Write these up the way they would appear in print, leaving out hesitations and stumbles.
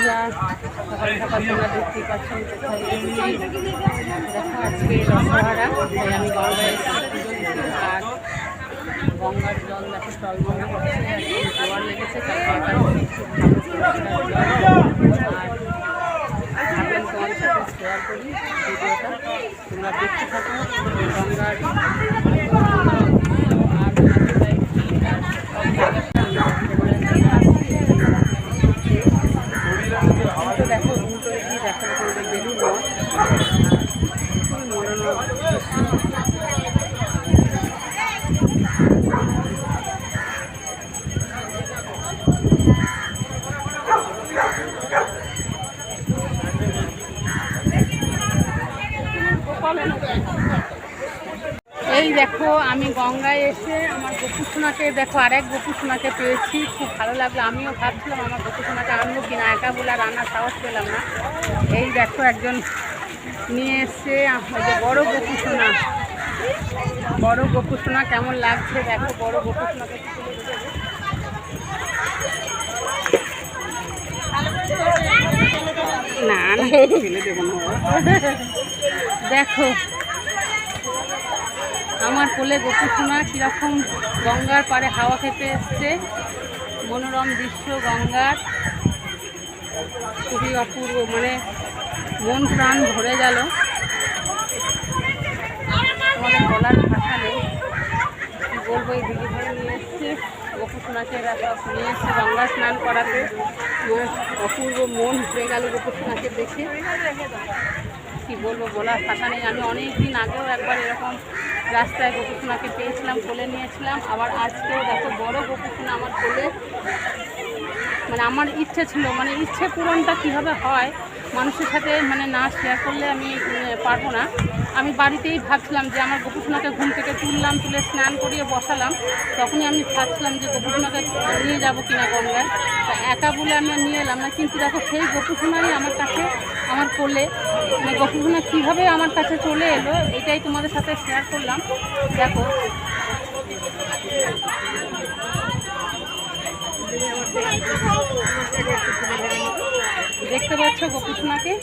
বন্ধুরা, সকাল সকাল তোমরা দেখতেই পাচ্ছেন কোথায় এসেছি। দেখো আজকে দশহরা, তাই আমি গঙ্গায় এসেছি পুজো দিতে। আর গঙ্গার জল দেখো টলমল করছে, একদম জোয়ার লেগেছে। তাই তোমাদের সাথে শেয়ার করি ভিডিওটা, তোমরা দেখতে থাকো। গঙ্গার দেখো উল্টো দিকে দেখা করবে বেলুন মনোরম। এই দেখো আমি গঙ্গায় এসে আমার গোপুসোনাকে দেখো, আরেক গোপুসোনাকে পেয়েছি, খুব ভালো লাগলো। আমিও ভাবছিলাম আমার গোপুসোনাকে আনবো কিনা, একা বলে আর আনার সাহস পেলাম না। এই দেখো একজন নিয়ে এসছে বড় গোপুসোনা। বড় গোপুসোনা কেমন লাগছে দেখো, বড় গোপুসোনাকে না না ফেলে দেবো না। দেখো আমার কোলে গোপুসোনা কীরকম গঙ্গার পাড়ে হাওয়া খেতে এসছে। মনোরম দৃশ্য গঙ্গার, খুবই অপূর্ব, মানে মন প্রাণ ভরে গেল। আমাদের বলার ভাষা নেই, কী বলবো। এই দিদি ধরে নিয়ে এসছে গোপুসোনাকে, এরা সব নিয়ে এসছে গঙ্গা স্নান করাতে। অপূর্ব মন ভরে গেল গোপুসোনাকে দেখে, কী বলবো, বলার ভাষা নেই। আমি অনেক দিন আগেও একবার এরকম রাস্তায় গোপুসোনাকে পেয়েছিলাম, কোলে নিয়েছিলাম। আবার আজকেও দেখো বড় গোপুসোনা আমার কোলে। মানে আমার ইচ্ছে ছিল, মানে ইচ্ছে পূরণটা কীভাবে হয় মানুষের সাথে, মানে না শেয়ার করলে আমি পারবো না। আমি বাড়িতেই ভাবছিলাম যে আমার গোপুসোনাকে ঘুম থেকে তুললাম, তুলে স্নান করিয়ে বসালাম। তখনই আমি ভাবছিলাম যে গোপুসোনাকে নিয়ে যাবো কিনা গঙ্গায়। তা একা বলে আমি নিয়ে এলাম না, কিন্তু দেখো সেই গোপুসোনাই আমার কাছে, আমার কোলে। মানে গোপুসোনা কীভাবে আমার কাছে চলে এলো, এটাই তোমাদের সাথে শেয়ার করলাম। দেখো দেখতে পাচ্ছ গোপুসোনাকে।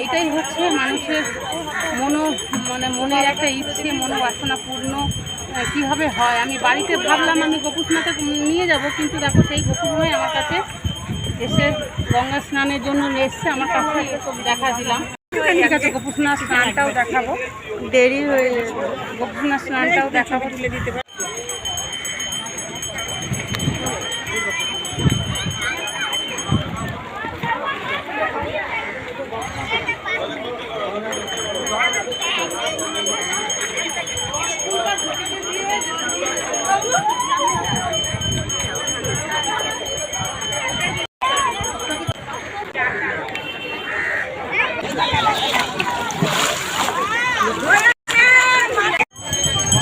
এটাই হচ্ছে মানুষের মানে মনের একটা ইচ্ছে, মনোবাসনা পূর্ণ কীভাবে হয়। আমি বাড়িতে ভাবলাম আমি গোপুসোনাকে নিয়ে যাব, কিন্তু দেখো সেই গোপুসোনাই আমার কাছে এসে গঙ্গা স্নানের জন্য এসছে আমার কাছে। দেখা দিলাম, ঠিক আছে, গোপুসোনার স্নানটাও দেখাবো। দেরি হয়ে গোপুসোনার স্নানটাও দেখাবো, তুলে দিতে পারি।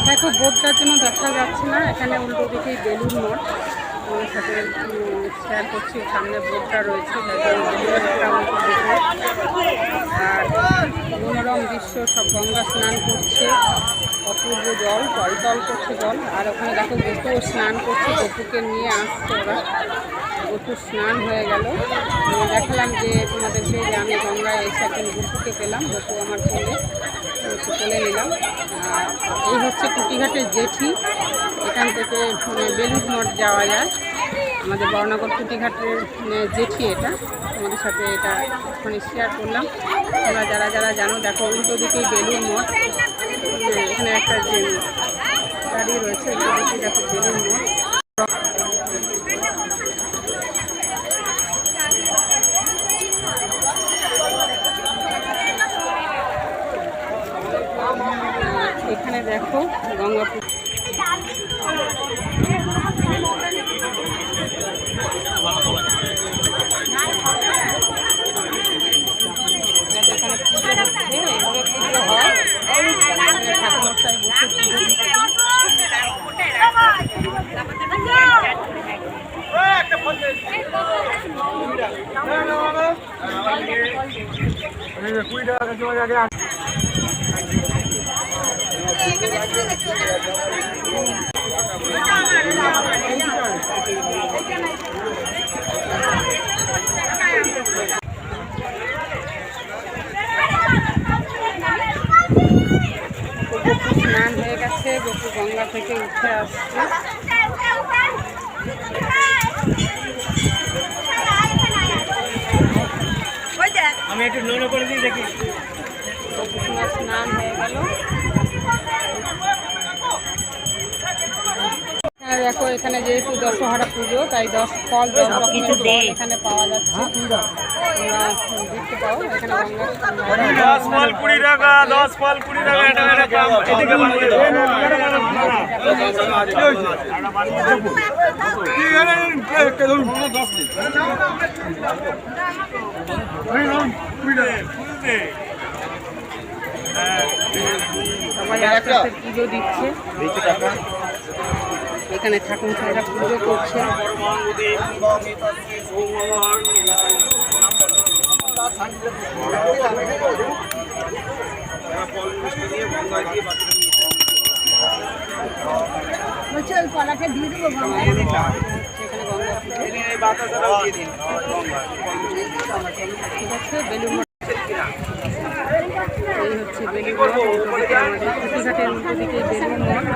দেখো বোটটার জন্য দেখা যাচ্ছে না, এখানে উল্টো দিকেই বেলুন মঠ। আমাদের সাথে শেয়ার করছি, সামনে বোটটা রয়েছে। আর মনোরম দৃশ্য, সব গঙ্গা স্নান করছে, অপূর্ব জল, টলটল করছে জল। আর ওখানে দেখো গপুও স্নান করছে, গপুকে নিয়ে আসছে ওরা। গপু স্নান হয়ে গেল। দেখালাম যে তোমাদেরকে যে আমি গঙ্গায় এসে একজন গপুকে পেলাম, গপু আমার কোলে নিলাম। আর এই হচ্ছে কুটিঘাটের জেঠি, এখান থেকে বেলুড় মঠ যাওয়া যায়। আমাদের বর্ণনগর কুটিঘাটের জেঠি এটা, তোমাদের সাথে এটা ওখানে শেয়ার করলাম। তোমরা যারা যারা জানো, দেখো উল্টো দিকেই বেলুড় মঠ। এখানে একটা যে গাড়ি রয়েছে, উল্টো দিকে দেখো বেলুড় মঠ। এখানে দেখো গঙ্গাপুর, এখানে পুজো হচ্ছে, এইভাবে পুজো হয়। ঠাকুরমশাই বসে পুজো দিচ্ছে। গঙ্গা থেকে উঠে আসছে। আমি একটু নোনো করে দিই দেখি। গোপুসোনার স্নান হয়ে গেল। দেখো এখানে যেহেতু দশহরা পুজো তাই 10 ফল 10 রকমের ফল এখানে পাওয়া যাচ্ছে। তোমরা দেখতে পাও এখানে গঙ্গা 10 ফল 20 টাকা, 10 ফল 20 টাকা। এটা কাম এদিকে বানিয়ে দাও। কি গেলেন কে ধরুন 10 দিন। এই নাও 20 টাকা। সবাই আস্তে আস্তে পুজো দিচ্ছে। এখানে ঠাকুর ছাড়া পুজো করছে। ওই কলাটা দিয়ে দেবো সেখানে গঙ্গা ঠিক আছে। বেলুন এই হচ্ছে বেলুন আমাদের কুটিঘাটের উল্টো দিকে বেলুন মঠ।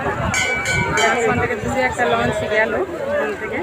ওখান থেকে দূরে একটা লঞ্চ গেল ওখান থেকে।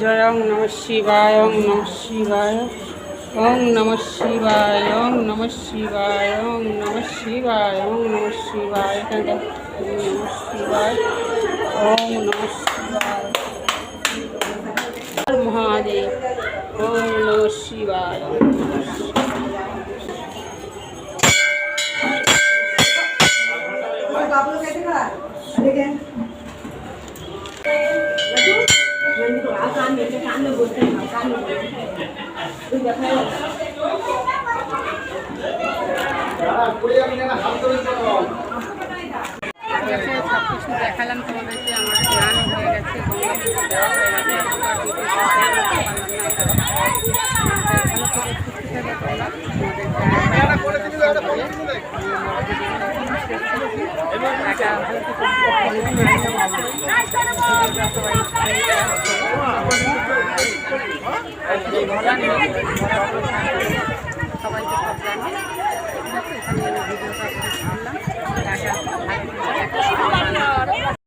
জয় ওং নমঃ শিবায়, ওং নমঃ শিবায়, ওং নমঃ শিবায়, ওং নমঃ শিবায়, ওং নমঃ শিবায়, ওং নমঃ শিবায়, ওং নমঃ শিবায়, ওং নমঃ শিবায়, মহাদেব, ওং নমঃ শিবায়। সব কিছু দেখালাম তোমাদেরকে। আমার স্নান হয়ে গেছে, গঙ্গা পুজো দেওয়া হয়ে গেছে। সবাইকে সব জানি। ঠিক আছে, এখানে ভিডিওটা করলাম।